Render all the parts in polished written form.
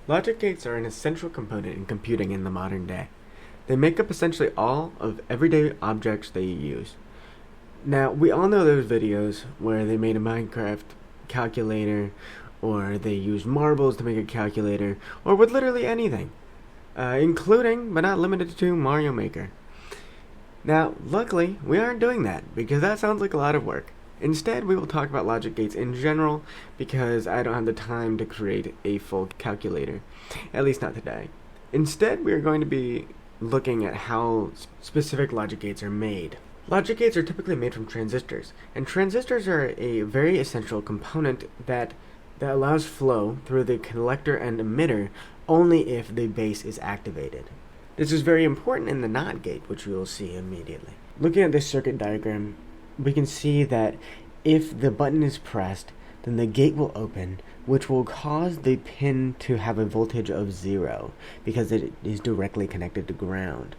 Logic gates are an essential component in computing in the modern day. They make up essentially all of everyday objects that you use. Now, we all know those videos where they made a Minecraft calculator, or they used marbles to make a calculator, or with literally anything, including, but not limited to, Mario Maker. Now, luckily, we aren't doing that, because that sounds like a lot of work. Instead, we will talk about logic gates in general, because I don't have the time to create a full calculator, at least not today. Instead, we are going to be looking at how specific logic gates are made. Logic gates are typically made from transistors, and transistors are a very essential component that allows flow through the collector and emitter only if the base is activated. This is very important in the NOT gate, which we will see immediately. Looking at this circuit diagram, we can see that if the button is pressed, then the gate will open, which will cause the pin to have a voltage of 0 because it is directly connected to ground.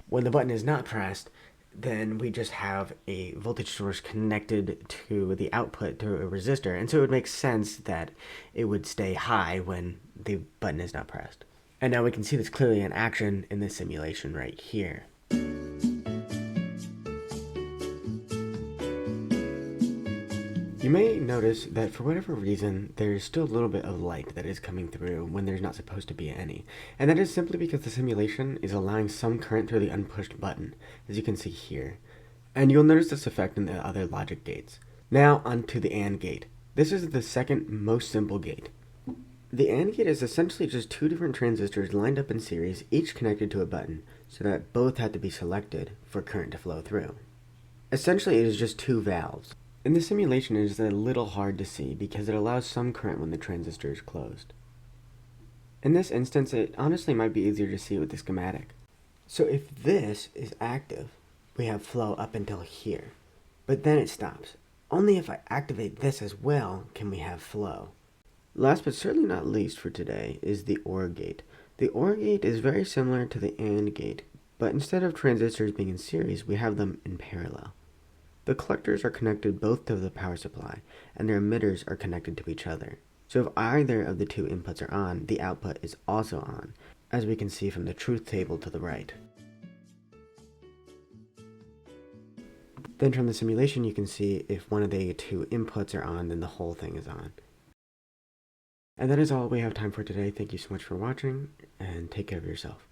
When the button is not pressed, then we just have a voltage source connected to the output to a resistor, and so it would make sense that it would stay high when the button is not pressed. And now we can see this clearly in action in this simulation right here. You may notice that for whatever reason, there's still a little bit of light that is coming through when there's not supposed to be any. And that is simply because the simulation is allowing some current through the unpushed button, as you can see here. And you'll notice this effect in the other logic gates. Now onto the AND gate. This is the second most simple gate. The AND gate is essentially just two different transistors lined up in series, each connected to a button, so that both had to be selected for current to flow through. Essentially, it is just two valves. In the simulation, it is a little hard to see because it allows some current when the transistor is closed. In this instance, it honestly might be easier to see with the schematic. So if this is active, we have flow up until here, but then it stops. Only if I activate this as well can we have flow. Last but certainly not least for today is the OR gate. The OR gate is very similar to the AND gate, but instead of transistors being in series, we have them in parallel. The collectors are connected both to the power supply, and their emitters are connected to each other. So if either of the two inputs are on, the output is also on, as we can see from the truth table to the right. Then from the simulation you can see if one of the two inputs are on, then the whole thing is on. And that is all we have time for today. Thank you so much for watching, and take care of yourself.